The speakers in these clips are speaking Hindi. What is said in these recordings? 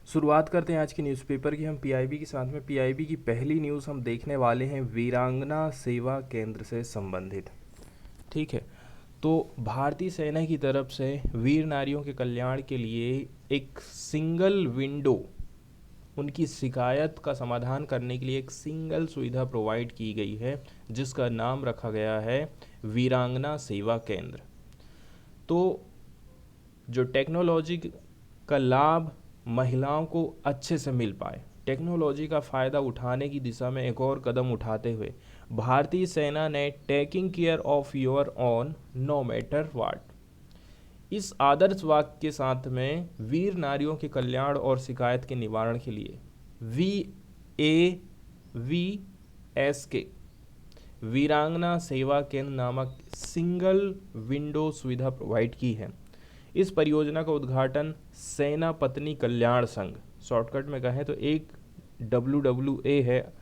शुरुआत करते हैं आज की न्यूज़पेपर की। हम पीआईबी के साथ में पीआईबी की पहली न्यूज़ हम देखने वाले हैं वीरांगना सेवा केंद्र से संबंधित। ठीक है, तो भारतीय सेना की तरफ से वीर नारियों के कल्याण के लिए एक सिंगल विंडो, उनकी शिकायत का समाधान करने के लिए एक सिंगल सुविधा प्रोवाइड की गई है, जिसका नाम रखा गया है वीरांगना सेवा केंद्र। तो जो टेक्नोलॉजी का लाभ महिलाओं को अच्छे से मिल पाए, टेक्नोलॉजी का फ़ायदा उठाने की दिशा में एक और कदम उठाते हुए भारतीय सेना ने taking care of your own no matter what, इस आदर्श वाक्य के साथ में वीर नारियों के कल्याण और शिकायत के निवारण के लिए VAVSK वीरांगना सेवा केंद्र नामक सिंगल विंडो सुविधा प्रोवाइड की है। इस परियोजना का उद्घाटन सेना पत्नी कल्याण संघ, शॉर्टकट में कहें तो एक WWA है,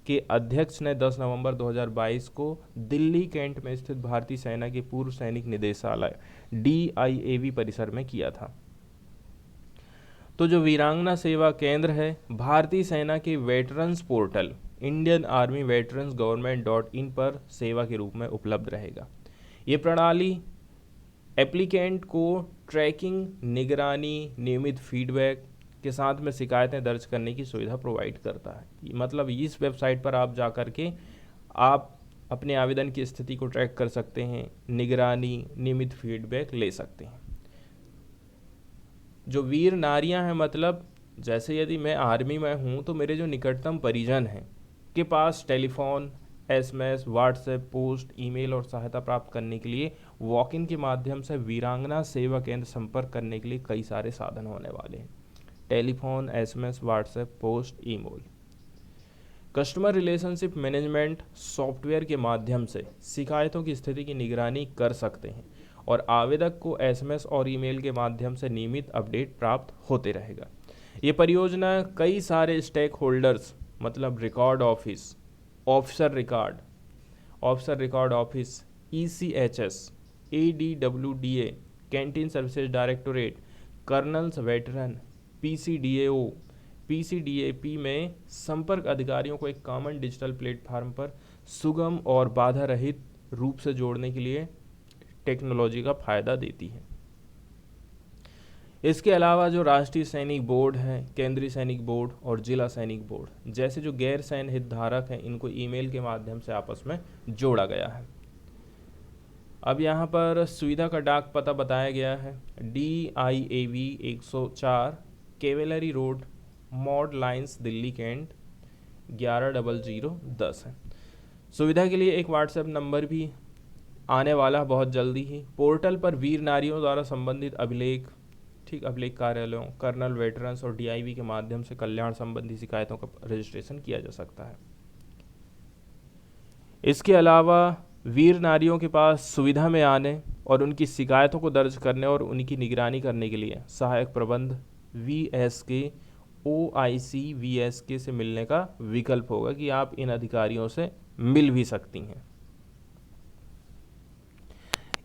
के अध्यक्ष ने 10 नवंबर 2022 को दिल्ली कैंट में स्थित भारतीय सेना के पूर्व सैनिक निदेशालय DIAV परिसर में किया था। तो जो वीरांगना सेवा केंद्र है, भारतीय सेना के veterans portal Indian army veterans गवर्नमेंट.in पर सेवा के रूप में उपलब्ध रहेगा। ये प्रणाली एप्लीकेंट को ट्रैकिंग, निगरानी, नियमित फीडबैक के साथ में शिकायतें दर्ज करने की सुविधा प्रोवाइड करता है। मतलब इस वेबसाइट पर आप जा कर के आप अपने आवेदन की स्थिति को ट्रैक कर सकते हैं, निगरानी, नियमित फीडबैक ले सकते हैं। जो वीर नारियां हैं, मतलब जैसे यदि मैं आर्मी में हूं तो मेरे जो निकटतम परिजन हैं के पास telephone, SMS, WhatsApp, post, email और सहायता प्राप्त करने के लिए वॉक इन के माध्यम से वीरांगना सेवा केंद्र संपर्क करने के लिए कई सारे साधन होने वाले हैं। Telephone, SMS, WhatsApp, post, email. Customer relationship management software के माध्यम से शिकायतों की स्थिति की निगरानी कर सकते हैं और आवेदक को SMS और ईमेल के माध्यम से नियमित अपडेट प्राप्त होते रहेगा। ये परियोजना कई सारे स्टेक होल्डर्स, मतलब record office, officer record office, ECHS, ADWDA, canteen services directorate, colonel's veteran, PCDAO, PCDAP में संपर्क अधिकारियों को एक कॉमन डिजिटल प्लेटफार्म पर सुगम और बाधा रहित रूप से जोड़ने के लिए टेक्नोलॉजी का फायदा देती है। इसके अलावा जो राष्ट्रीय सैनिक बोर्ड है, केंद्रीय सैनिक बोर्ड और जिला सैनिक बोर्ड जैसे जो गैर सैन्य हितधारक हैं, इनको ईमेल के माध्यम से आपस में जोड़ा गया है। अब यहाँ पर सुविधा का डाक पता बताया गया है, DIAV 104 cavalry road, Maude lines, Delhi cantt 110010 है। सुविधा के लिए एक व्हाट्सएप नंबर भी आने वाला बहुत जल्दी ही। पोर्टल पर वीर नारियों द्वारा संबंधित अभिलेख कार्यालयों, कर्नल, वेटरन्स और DIV के माध्यम से कल्याण संबंधी शिकायतों का रजिस्ट्रेशन किया जा सकता है। इसके अलावा वीर नारियों के पास सुविधा में आने और उनकी शिकायतों को दर्ज करने और उनकी निगरानी करने के लिए सहायक प्रबंध VSK OIC VSK से मिलने का विकल्प होगा कि आप इन अधिकारियों से मिल भी सकती हैं।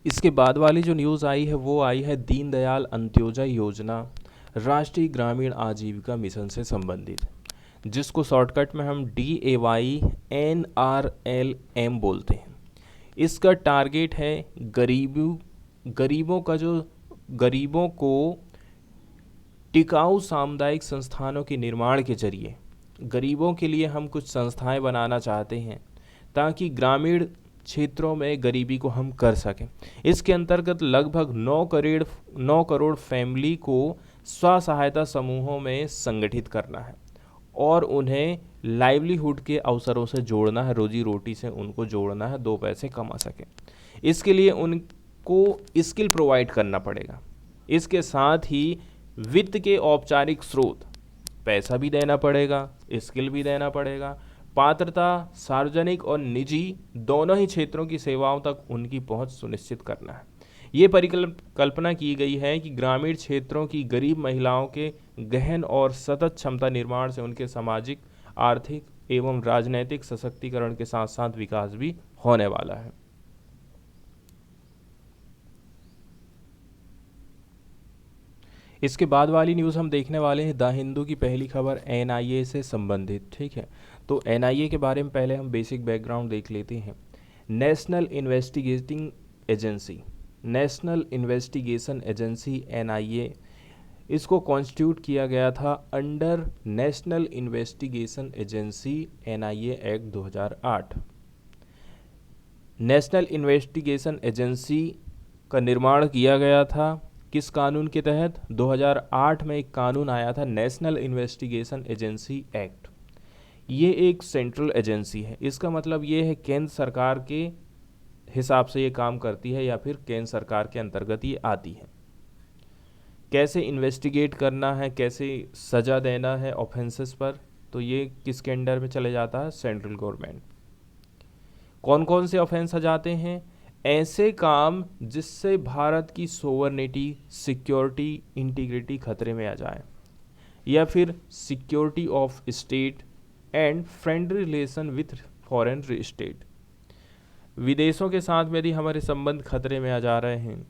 इसके बाद वाली जो न्यूज़ आई है वो आई है दीनदयाल अंत्योदय योजना राष्ट्रीय ग्रामीण आजीविका मिशन से संबंधित, जिसको शॉर्टकट में हम DAYNRLM बोलते हैं। इसका टारगेट है गरीबों को टिकाऊ सामुदायिक संस्थानों के निर्माण के जरिए गरीबों के लिए हम कुछ संस्थाएं बनाना चाहते हैं ताकि ग्रामीण क्षेत्रों में गरीबी को हम कर सकें। इसके अंतर्गत लगभग 9 करोड़ फैमिली को स्व सहायता समूहों में संगठित करना है और उन्हें लाइवलीहुड के अवसरों से जोड़ना है, रोजी रोटी से उनको जोड़ना है, 2 पैसे कमा सकें। इसके लिए उनको स्किल प्रोवाइड करना पड़ेगा। इसके साथ ही वित्त के औपचारिक स्रोत, पैसा भी देना पड़ेगा, स्किल भी देना पड़ेगा। पात्रता सार्वजनिक और निजी दोनों ही क्षेत्रों की सेवाओं तक उनकी पहुंच सुनिश्चित करना है। ये परिकल्पना की गई है कि ग्रामीण क्षेत्रों की गरीब महिलाओं के गहन और सतत क्षमता निर्माण से उनके सामाजिक, आर्थिक एवं राजनैतिक सशक्तिकरण के साथ साथ विकास भी होने वाला है। इसके बाद वाली न्यूज़ हम देखने वाले हैं द हिंदू की पहली खबर एनआईए से संबंधित। ठीक है, तो एनआईए के बारे में पहले हम बेसिक बैकग्राउंड देख लेते हैं। National investigating agency, national investigation agency NIA, इसको कॉन्स्टिट्यूट किया गया था under national investigation agency NIA act 2008। National investigation agency का निर्माण किया गया था किस कानून के तहत? 2008 में एक कानून आया था नेशनल इन्वेस्टिगेशन एजेंसी एक्ट। ये एक सेंट्रल एजेंसी है, इसका मतलब ये है केंद्र सरकार के हिसाब से ये काम करती है या फिर केंद्र सरकार के अंतर्गत ये आती है। कैसे इन्वेस्टिगेट करना है, कैसे सज़ा देना है ऑफेंसेस पर, तो ये किसके अंडर में चले जाता है? Central government. कौन कौन से ऑफेंस आ जाते हैं? ऐसे काम जिससे भारत की सोवरेनिटी, सिक्योरिटी, इंटीग्रिटी खतरे में आ जाए, या फिर security of state and friendly relation with foreign state. विदेशों के साथ में यदि हमारे संबंध खतरे में आ जा रहे हैं,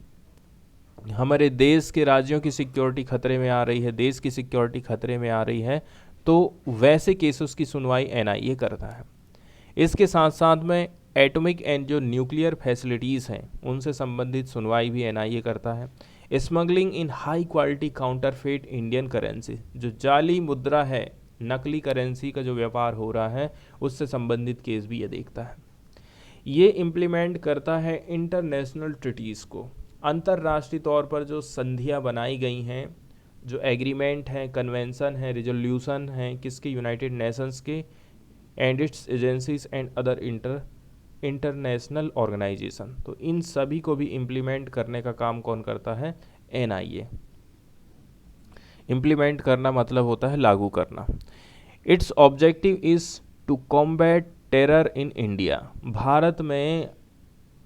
हमारे देश के राज्यों की सिक्योरिटी खतरे में आ रही है, देश की सिक्योरिटी खतरे में आ रही है, तो वैसे केसेस की सुनवाई एनआईए करता है। इसके साथ साथ में एटॉमिक एंड जो न्यूक्लियर फैसिलिटीज़ हैं उनसे संबंधित सुनवाई भी एनआईए करता है। स्मगलिंग इन high quality counterfeit Indian currency, जो जाली मुद्रा है, नकली करेंसी का जो व्यापार हो रहा है, उससे संबंधित केस भी ये देखता है। ये इम्प्लीमेंट करता है इंटरनेशनल ट्रीटीज़ को, अंतर्राष्ट्रीय तौर पर जो संधियाँ बनाई गई हैं, जो एग्रीमेंट हैं, कन्वेंसन हैं, रिजोल्यूशन हैं, किसके? यूनाइटेड नेशंस के and its agencies and other international organisation. तो इन सभी को भी इम्प्लीमेंट करने का काम कौन करता है? एनआईए। इम्प्लीमेंट करना मतलब होता है लागू करना। Its objective is to combat terror in India, Bharat में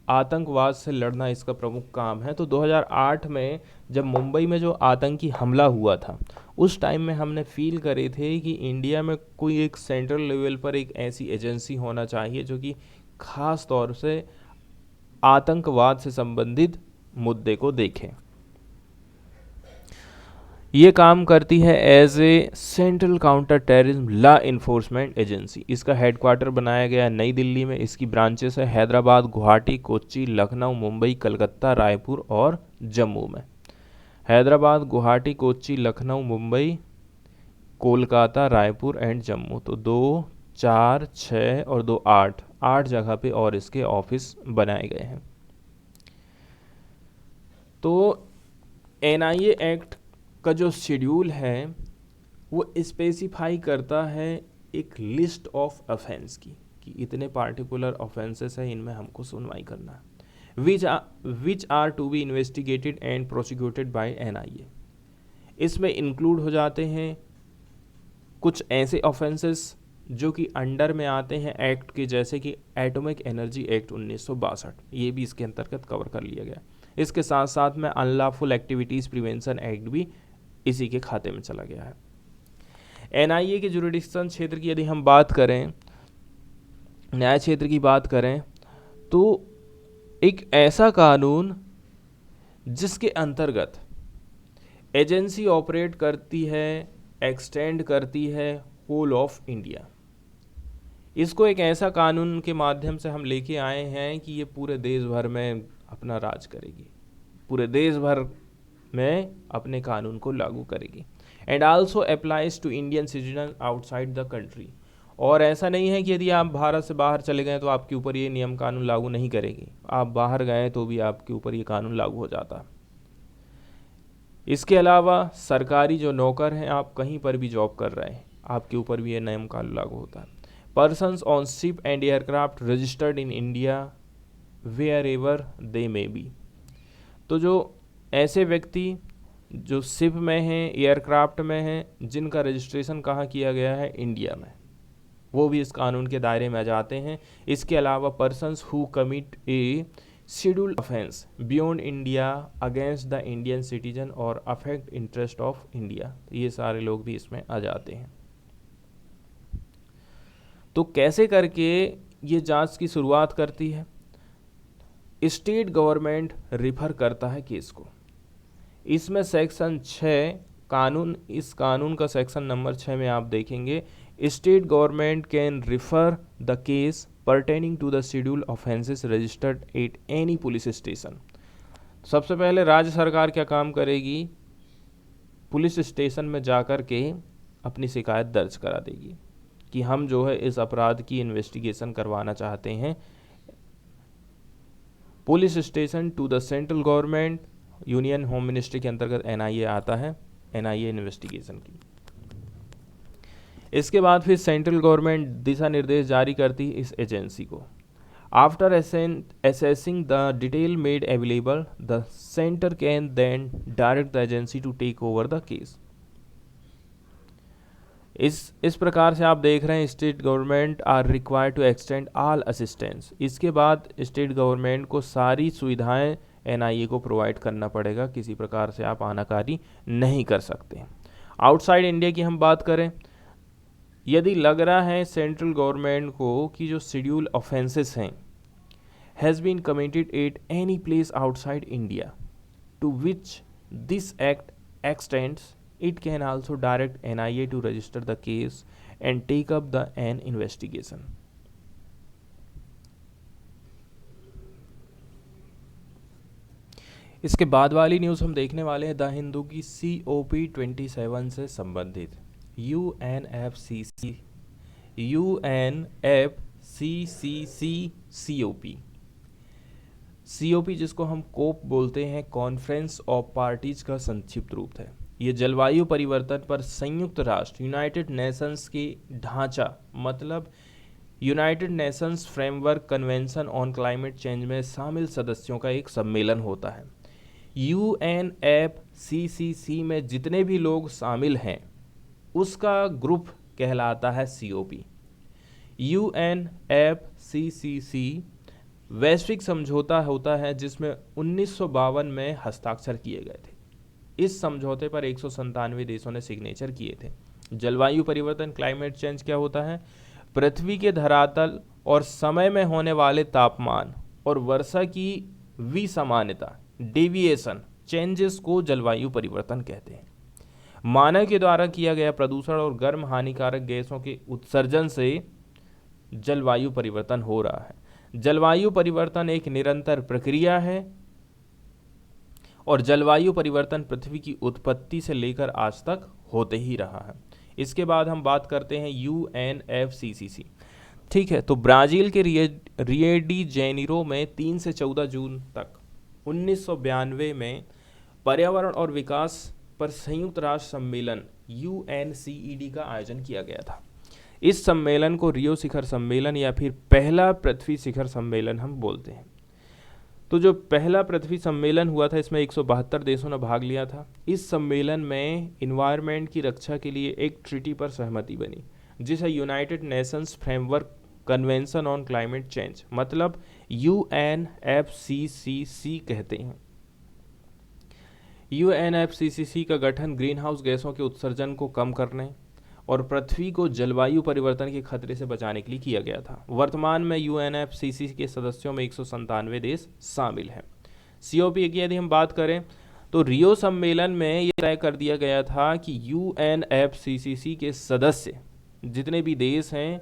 आतंकवाद से लड़ना इसका प्रमुख काम है। तो 2008 में जब मुंबई में जो आतंकी हमला हुआ था, उस टाइम में हमने फील करे थे कि इंडिया में कोई एक सेंट्रल लेवल पर एक ऐसी एजेंसी होना चाहिए जो कि खास तौर से आतंकवाद से संबंधित मुद्दे को देखे। ये काम करती है as a central counter terrorism law enforcement agency. इसका हेडक्वार्टर बनाया गया नई दिल्ली में। इसकी ब्रांचेस है हैदराबाद, गुवाहाटी, कोच्चि, लखनऊ, मुंबई, कलकत्ता, रायपुर और जम्मू में। हैदराबाद, गुवाहाटी, कोच्चि, लखनऊ, मुंबई, कोलकाता, रायपुर एंड जम्मू। तो 2, 4, 6 और 2, 8 जगह पे और इसके ऑफिस बनाए गए हैं। तो एनआईए एक्ट का जो शेड्यूल है वो स्पेसिफाई करता है एक लिस्ट ऑफ ऑफेंस की, कि इतने पार्टिकुलर ऑफेंसेस हैं, इनमें हमको सुनवाई करना है, which are to be investigated and prosecuted by NIA. इसमें इंक्लूड हो जाते हैं कुछ ऐसे ऑफेंसेस जो कि अंडर में आते हैं एक्ट के, जैसे कि एटॉमिक एनर्जी एक्ट 1962, ये भी इसके अंतर्गत कवर कर लिया गया। इसके साथ साथ में अनलॉफुल एक्टिविटीज़ प्रिवेंशन एक्ट भी इसी के खाते में चला गया है। एनआईए के जुरिडिक्शन क्षेत्र की यदि हम बात करें, न्याय क्षेत्र की बात करें, तो एक ऐसा कानून जिसके अंतर्गत एजेंसी ऑपरेट करती है, एक्सटेंड करती है होल ऑफ इंडिया। इसको एक ऐसा कानून के माध्यम से हम लेके आए हैं कि ये पूरे देश भर में अपना राज करेगी, पूरे देश भर में अपने कानून को लागू करेगी। And also applies to Indian citizen outside the country. और ऐसा नहीं है कि यदि आप भारत से बाहर चले गए तो आपके ऊपर ये नियम कानून लागू नहीं करेगी, आप बाहर गए तो भी आपके ऊपर ये कानून लागू हो जाता है। इसके अलावा सरकारी जो नौकर हैं, आप कहीं पर भी जॉब कर रहे हैं, आपके ऊपर भी ये नियम कानून लागू होता है। Persons on ship and aircraft registered in India wherever they may be. तो जो ऐसे व्यक्ति जो शिप में हैं, एयरक्राफ्ट में हैं, जिनका रजिस्ट्रेशन कहाँ किया गया है? इंडिया में, वो भी इस कानून के दायरे में आ जाते हैं। इसके अलावा persons who commit A schedule offence beyond India against the Indian citizen और अफेक्ट इंटरेस्ट ऑफ इंडिया, ये सारे लोग भी इसमें आ जाते हैं। तो कैसे करके ये जांच की शुरुआत करती है? स्टेट गवर्नमेंट रिफर करता है केस को, इसमें सेक्शन 6 कानून, इस कानून का सेक्शन नंबर 6 में आप देखेंगे, state government can refer the case pertaining to the schedule offences registered at any police station. सबसे पहले राज्य सरकार क्या काम करेगी, पुलिस स्टेशन में जाकर के अपनी शिकायत दर्ज करा देगी कि हम जो है इस अपराध की इन्वेस्टिगेशन करवाना चाहते हैं। Police station to the central government, union home ministry के अंतर्गत एनआईए आता है, एनआईए इन्वेस्टिगेशन की। इसके बाद फिर सेंट्रल गवर्नमेंट दिशा निर्देश जारी करती है इस एजेंसी को। After assessing the detail made available, the center can then direct the agency to take over the case। इस प्रकार से आप देख रहे हैं state government are required to extend all assistance. इसके बाद स्टेट गवर्नमेंट को सारी सुविधाएं एनआईए को प्रोवाइड करना पड़ेगा, किसी प्रकार से आप आनाकानी नहीं कर सकते। आउटसाइड इंडिया की हम बात करें, यदि लग रहा है सेंट्रल गवर्नमेंट को कि जो शेड्यूल ऑफेंसेस हैं has been committed at any place outside India to which this act extends, it can also direct NIA to register the case and take up an investigation। इसके बाद वाली न्यूज़ हम देखने वाले हैं द हिंदू की COP 27 से संबंधित। UNFCCC COP जिसको हम कोप बोलते हैं, कॉन्फ्रेंस ऑफ पार्टीज का संक्षिप्त रूप है। ये जलवायु परिवर्तन पर संयुक्त राष्ट्र यूनाइटेड नेशंस की ढांचा, मतलब United Nations framework convention on climate change में शामिल सदस्यों का एक सम्मेलन होता है। UNFCCC में जितने भी लोग शामिल हैं उसका ग्रुप कहलाता है COP। UNFCCC वैश्विक समझौता होता है जिसमें 1952 में हस्ताक्षर किए गए थे। इस समझौते पर 197 देशों ने सिग्नेचर किए थे। जलवायु परिवर्तन, क्लाइमेट चेंज क्या होता है, पृथ्वी के धरातल और समय में होने वाले तापमान और वर्षा की विसमानता, डेविएशन, चेंजेस को जलवायु परिवर्तन कहते हैं। मानव के द्वारा किया गया प्रदूषण और गर्म हानिकारक गैसों के उत्सर्जन से जलवायु परिवर्तन हो रहा है। जलवायु परिवर्तन एक निरंतर प्रक्रिया है और जलवायु परिवर्तन पृथ्वी की उत्पत्ति से लेकर आज तक होते ही रहा है। इसके बाद हम बात करते हैं UNFCCC। ठीक है, तो ब्राज़ील के रियो डी जेनेरो में 3 से 14 जून तक 1992 में पर्यावरण और विकास पर संयुक्त राष्ट्र सम्मेलन UNCED का आयोजन किया गया था। इस सम्मेलन को रियो शिखर सम्मेलन या फिर पहला पृथ्वी शिखर सम्मेलन हम बोलते हैं। तो जो पहला पृथ्वी सम्मेलन हुआ था इसमें 172 देशों ने भाग लिया था। इस सम्मेलन में इन्वायरमेंट की रक्षा के लिए एक ट्रीटी पर सहमति बनी जिसे United Nations framework convention on climate change, मतलब UNFCCC कहते हैं। UNFCCC का गठन ग्रीन हाउस गैसों के उत्सर्जन को कम करने और पृथ्वी को जलवायु परिवर्तन के खतरे से बचाने के लिए किया गया था। वर्तमान में UNFCCC के सदस्यों में 197 देश शामिल हैं। COP की यदि हम बात करें तो रियो सम्मेलन में ये तय कर दिया गया था कि UNFCCC के सदस्य जितने भी देश हैं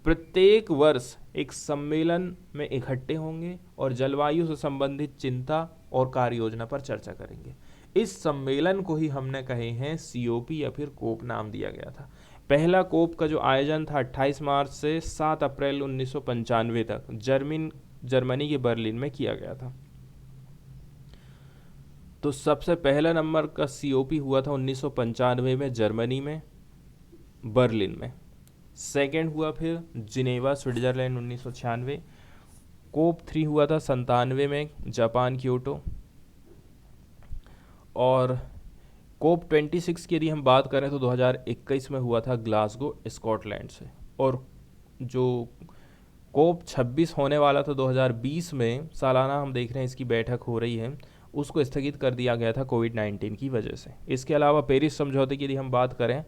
प्रत्येक वर्ष एक सम्मेलन में इकट्ठे होंगे और जलवायु से संबंधित चिंता और कार्य योजना पर चर्चा करेंगे। इस सम्मेलन को ही हमने कहे हैं COP या फिर कोप नाम दिया गया था। पहला कोप का जो आयोजन था 28 मार्च से 7 अप्रैल 1995 तक जर्मनी के बर्लिन में किया गया था। तो सबसे पहला नंबर का COP हुआ था 1995 में जर्मनी में बर्लिन में। सेकेंड हुआ फिर जिनेवा स्विट्जरलैंड 1996। कोप 3 हुआ था 97 में जापान क्योटो। और कोप 26 की यदि हम बात करें तो 2021 में हुआ था ग्लासगो स्कॉटलैंड से। और जो कोप 26 होने वाला था 2020 में, सालाना हम देख रहे हैं इसकी बैठक हो रही है, उसको स्थगित कर दिया गया था कोविड-19 की वजह से। इसके अलावा पेरिस समझौते की यदि हम बात करें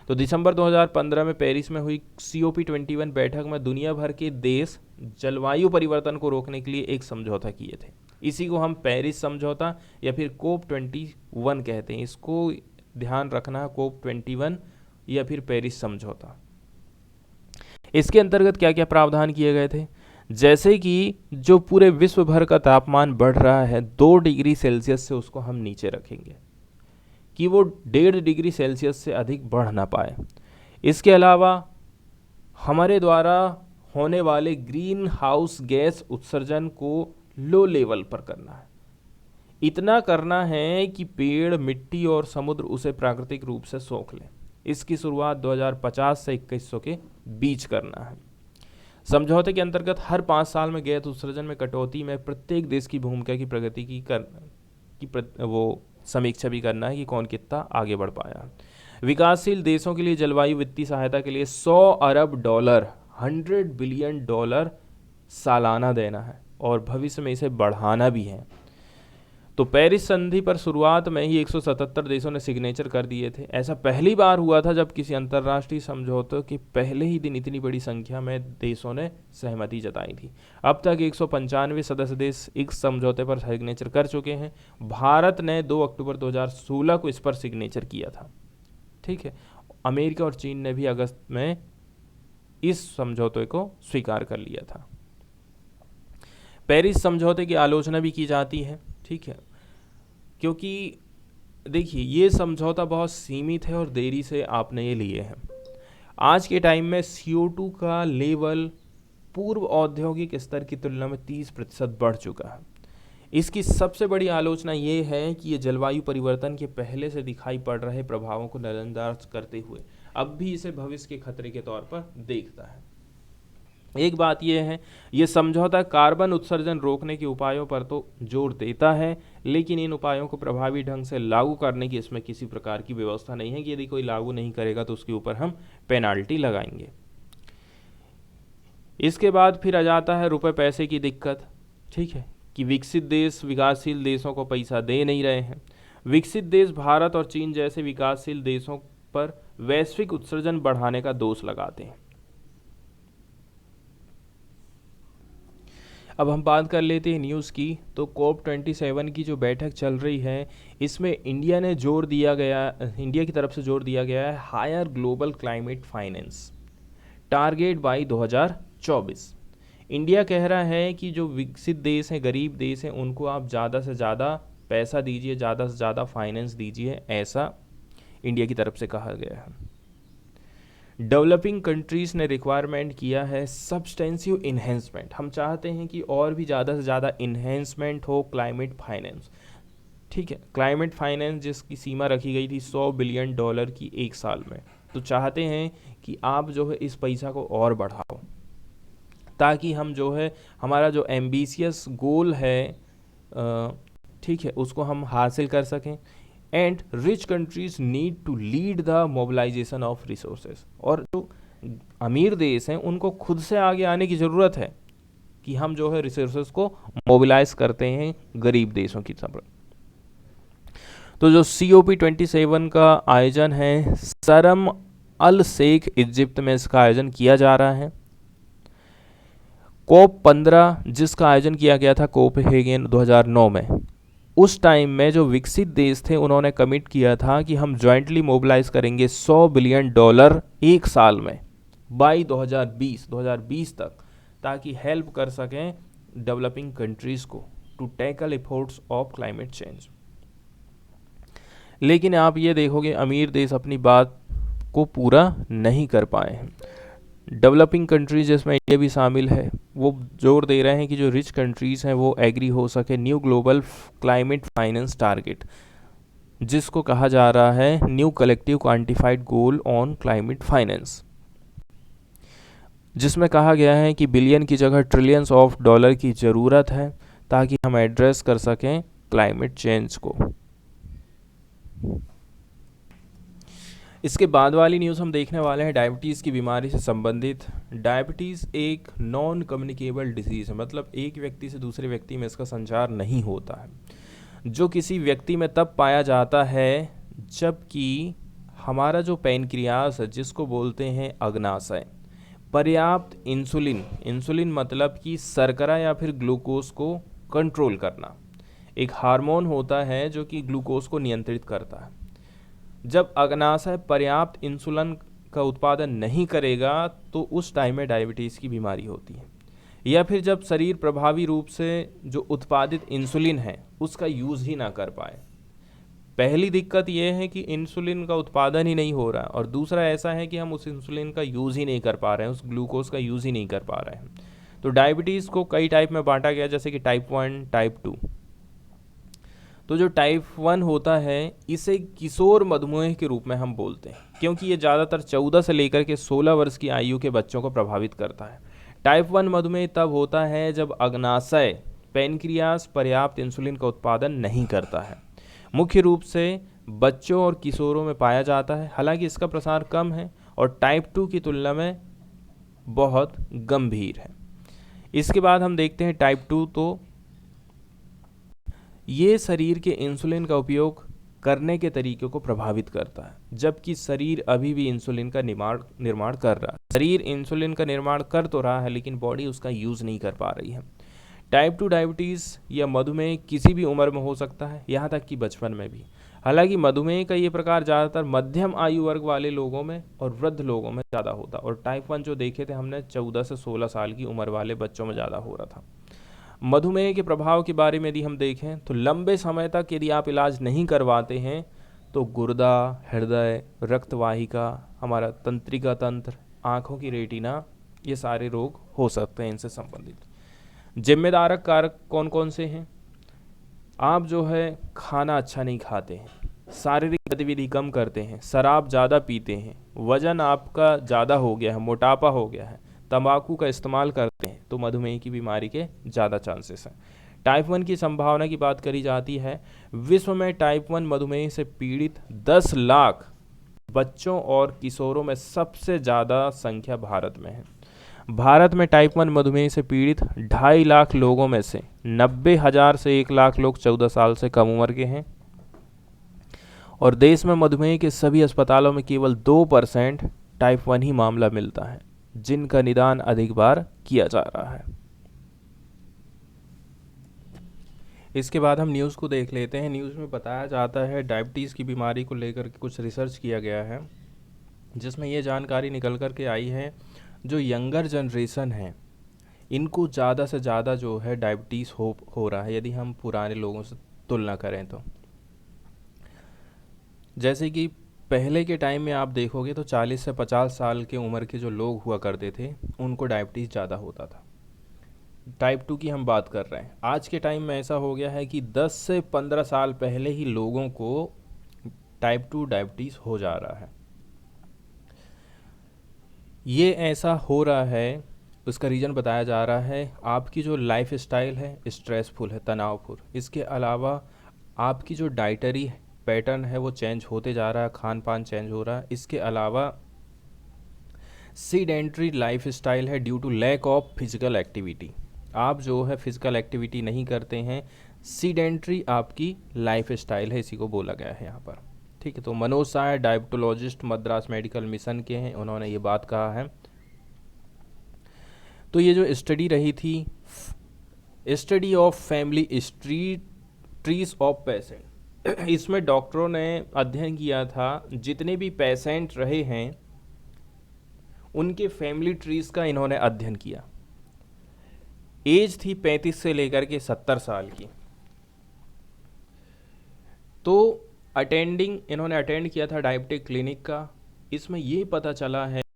तो दिसंबर 2015 में पेरिस में हुई COP 21 बैठक में दुनिया भर के देश जलवायु परिवर्तन को रोकने के लिए एक समझौता किए थे। इसी को हम पेरिस समझौता या फिर कोप 21 कहते हैं। इसको ध्यान रखना है, कोप 21 या फिर पेरिस समझौता। इसके अंतर्गत क्या क्या प्रावधान किए गए थे? जैसे कि जो पूरे विश्व भर का तापमान बढ़ रहा है 2 डिग्री सेल्सियस से, उसको हम नीचे रखेंगे कि वो 1.5 डिग्री सेल्सियस से अधिक बढ़ ना पाए। इसके अलावा हमारे द्वारा होने वाले ग्रीन हाउस गैस उत्सर्जन को लो लेवल पर करना है। इतना करना है कि पेड़, मिट्टी और समुद्र उसे प्राकृतिक रूप से सोख लें। इसकी शुरुआत 2050 से 2100 के बीच करना है। समझौते के अंतर्गत हर 5 साल में गैस उत्सर्जन में कटौती में प्रत्येक देश की भूमिका की प्रगति वो समीक्षा भी करना है कि कौन कितना आगे बढ़ पाया। विकासशील देशों के लिए जलवायु वित्तीय सहायता के लिए $100 अरब, $100 बिलियन सालाना देना है और भविष्य में इसे बढ़ाना भी है। तो पेरिस संधि पर शुरुआत में ही 177 देशों ने सिग्नेचर कर दिए थे। ऐसा पहली बार हुआ था जब किसी अंतर्राष्ट्रीय समझौते के पहले ही दिन इतनी बड़ी संख्या में देशों ने सहमति जताई थी। अब तक 195 सदस्य देश इस समझौते पर सिग्नेचर कर चुके हैं। भारत ने 2 अक्टूबर 2016 को इस पर सिग्नेचर किया था। ठीक है, अमेरिका और चीन ने भी अगस्त में इस समझौते को स्वीकार कर लिया था। पेरिस समझौते की आलोचना भी की जाती है, ठीक है, क्योंकि देखिए ये समझौता बहुत सीमित है और देरी से आपने ये लिए हैं। आज के टाइम में CO2 का लेवल पूर्व औद्योगिक स्तर की तुलना में 30% बढ़ चुका है। इसकी सबसे बड़ी आलोचना ये है कि ये जलवायु परिवर्तन के पहले से दिखाई पड़ रहे प्रभावों को नजरअंदाज करते हुए अब भी इसे भविष्य के खतरे के तौर पर देखता है। एक बात यह है, ये समझौता कार्बन उत्सर्जन रोकने के उपायों पर तो जोर देता है, लेकिन इन उपायों को प्रभावी ढंग से लागू करने की इसमें किसी प्रकार की व्यवस्था नहीं है कि यदि कोई लागू नहीं करेगा तो उसके ऊपर हम पेनाल्टी लगाएंगे। इसके बाद फिर आ जाता है रुपए पैसे की दिक्कत। ठीक है, कि विकसित देश विकासशील देशों को पैसा दे नहीं रहे हैं। विकसित देश भारत और चीन जैसे विकासशील देशों पर वैश्विक उत्सर्जन बढ़ाने का दोष लगाते हैं। अब हम बात कर लेते हैं न्यूज़ की। तो कोप 27 की जो बैठक चल रही है, इसमें इंडिया की तरफ से जोर दिया गया है higher global climate finance target by 2024। India कह रहा है कि जो विकसित देश हैं, गरीब देश हैं, उनको आप ज़्यादा से ज़्यादा पैसा दीजिए, ज़्यादा से ज़्यादा फाइनेंस दीजिए, ऐसा इंडिया की तरफ से कहा गया है। डेवलपिंग कंट्रीज़ ने रिक्वायरमेंट किया है सब्सटेंसिव इन्हेंसमेंट। हम चाहते हैं कि और भी ज़्यादा से ज़्यादा इन्हेंसमेंट हो क्लाइमेट फाइनेंस। ठीक है, क्लाइमेट फाइनेंस जिसकी सीमा रखी गई थी $100 बिलियन की एक साल में, तो चाहते हैं कि आप जो है इस पैसा को और बढ़ाओ ताकि हम जो है हमारा जो एम्बिशियस गोल है, ठीक है, उसको हम हासिल कर सकें। And rich countries need to lead the mobilisation of resources. और जो अमीर देश हैं उनको खुद से आगे आने की ज़रूरत है कि हम जो है रिसोर्सेज को मोबिलाइज करते हैं गरीब देशों की तरफ। तो जो COP 27 का आयोजन है शर्म अल शेख इजिप्ट में इसका आयोजन किया जा रहा है। कोप 15 जिसका आयोजन किया गया था कोपेनहेगन 2009 में, उस टाइम में जो विकसित देश थे उन्होंने कमिट किया था कि हम जॉइंटली मोबिलाइज करेंगे $100 बिलियन एक साल में बाई 2020 तक, ताकि हेल्प कर सकें डेवलपिंग कंट्रीज़ को to tackle efforts of climate change. लेकिन आप ये देखोगे अमीर देश अपनी बात को पूरा नहीं कर पाए हैं। डेवलपिंग कंट्रीज जिसमें इंडिया भी शामिल है, वो जोर दे रहे हैं कि जो रिच कंट्रीज़ हैं वो एग्री हो सके new global climate finance target, जिसको कहा जा रहा है new collective quantified goal on climate finance, जिसमें कहा गया है कि बिलियन की जगह ट्रिलियंस ऑफ डॉलर की ज़रूरत है ताकि हम एड्रेस कर सकें क्लाइमेट चेंज को। इसके बाद वाली न्यूज़ हम देखने वाले हैं डायबिटीज़ की बीमारी से संबंधित। डायबिटीज़ एक नॉन कम्युनिकेबल डिजीज़ है, मतलब एक व्यक्ति से दूसरे व्यक्ति में इसका संचार नहीं होता है, जो किसी व्यक्ति में तब पाया जाता है जबकि हमारा जो पैनक्रियास है, जिसको बोलते हैं अग्नाशय, पर्याप्त इंसुलिन मतलब कि शर्करा या फिर ग्लूकोज को कंट्रोल करना। एक हार्मोन होता है जो कि ग्लूकोज को नियंत्रित करता है। जब अग्नाशय पर्याप्त इंसुलिन का उत्पादन नहीं करेगा तो उस टाइम में डायबिटीज़ की बीमारी होती है। या फिर जब शरीर प्रभावी रूप से जो उत्पादित इंसुलिन है उसका यूज़ ही ना कर पाए। पहली दिक्कत यह है कि इंसुलिन का उत्पादन ही नहीं हो रहा, और दूसरा ऐसा है कि हम उस इंसुलिन का यूज़ ही नहीं कर पा रहे हैं, उस ग्लूकोज का यूज़ ही नहीं कर पा रहे हैं। तो डायबिटीज़ को कई टाइप में बांटा गया, जैसे कि टाइप 1, टाइप 2। तो जो टाइप 1 होता है इसे किशोर मधुमेह के रूप में हम बोलते हैं, क्योंकि ये ज़्यादातर 14 से लेकर के 16 वर्ष की आयु के बच्चों को प्रभावित करता है। टाइप 1 मधुमेह तब होता है जब अग्नाशय पैनक्रियास पर्याप्त इंसुलिन का उत्पादन नहीं करता है। मुख्य रूप से बच्चों और किशोरों में पाया जाता है, हालांकि इसका प्रसार कम है और टाइप 2 की तुलना में बहुत गंभीर है। इसके बाद हम देखते हैं टाइप 2। तो ये शरीर के इंसुलिन का उपयोग करने के तरीके को प्रभावित करता है, जबकि शरीर अभी भी इंसुलिन का निर्माण कर रहा है। शरीर इंसुलिन का निर्माण कर तो रहा है लेकिन बॉडी उसका यूज़ नहीं कर पा रही है। टाइप 2 डायबिटीज़ या मधुमेह किसी भी उम्र में हो सकता है, यहाँ तक कि बचपन में भी। हालांकि मधुमेह का ये प्रकार ज़्यादातर मध्यम आयु वर्ग वाले लोगों में और वृद्ध लोगों में ज़्यादा होता है, और टाइप 1 जो देखे थे हमने 14 से 16 साल की उम्र वाले बच्चों में ज़्यादा हो रहा था। मधुमेह के प्रभाव के बारे में यदि हम देखें तो लंबे समय तक यदि आप इलाज नहीं करवाते हैं तो गुर्दा, हृदय, रक्तवाहिका, हमारा तंत्रिका तंत्र, आँखों की रेटिना, ये सारे रोग हो सकते हैं इनसे संबंधित। जिम्मेदारक कारक कौन कौन से हैं? आप जो है खाना अच्छा नहीं खाते हैं, शारीरिक गतिविधि कम करते हैं, शराब ज़्यादा पीते हैं, वजन आपका ज़्यादा हो गया है, मोटापा हो गया है, तंबाकू का इस्तेमाल करते हैं, तो मधुमेह की बीमारी के ज़्यादा चांसेस हैं। टाइप 1 की संभावना की बात करी जाती है। विश्व में टाइप 1 मधुमेह से पीड़ित 10 लाख बच्चों और किशोरों में सबसे ज़्यादा संख्या भारत में है। भारत में टाइप 1 मधुमेह से पीड़ित 2.5 लाख लोगों में से 90,000 से 1 लाख लोग 14 साल से कम उम्र के हैं, और देश में मधुमेह के सभी अस्पतालों में केवल 2% टाइप 1 ही मामला मिलता है, जिनका निदान अधिक बार किया जा रहा है। इसके बाद हम न्यूज़ को देख लेते हैं। न्यूज़ में बताया जाता है डायबिटीज़ की बीमारी को लेकर के कुछ रिसर्च किया गया है, जिसमें ये जानकारी निकल कर के आई है जो यंगर जनरेशन है इनको ज़्यादा से ज़्यादा जो है डायबिटीज़ हो रहा है, यदि हम पुराने लोगों से तुलना करें तो। जैसे कि पहले के टाइम में आप देखोगे तो 40 से 50 साल के उम्र के जो लोग हुआ करते थे उनको डायबिटीज़ ज़्यादा होता था। टाइप 2 की हम बात कर रहे हैं। आज के टाइम में ऐसा हो गया है कि 10 से 15 साल पहले ही लोगों को टाइप 2 डायबिटीज़ हो जा रहा है। ये ऐसा हो रहा है, उसका रीज़न बताया जा रहा है आपकी जो लाइफ स्टाइल है स्ट्रेसफुल है, तनावपूर्ण। इसके अलावा आपकी जो डाइटरी पैटर्न है वो चेंज होते जा रहा है, खान पान चेंज हो रहा है। इसके अलावा सीडेंट्री लाइफ स्टाइल है due to lack of physical activity. आप जो है फिजिकल एक्टिविटी नहीं करते हैं, सीडेंट्री आपकी लाइफ स्टाइल है, इसी को बोला गया है यहाँ पर। ठीक है, तो Manoj Shah diabetologist Madras medical mission के हैं, उन्होंने ये बात कहा है। तो ये जो स्टडी रही थी, study of family trees of patient, इसमें डॉक्टरों ने अध्ययन किया था जितने भी पेशेंट रहे हैं उनके फैमिली ट्रीज का इन्होंने अध्ययन किया। एज थी 35 से लेकर के 70 साल की। तो इन्होंने अटेंड किया था डायबिटिक क्लिनिक का। इसमें ये पता चला है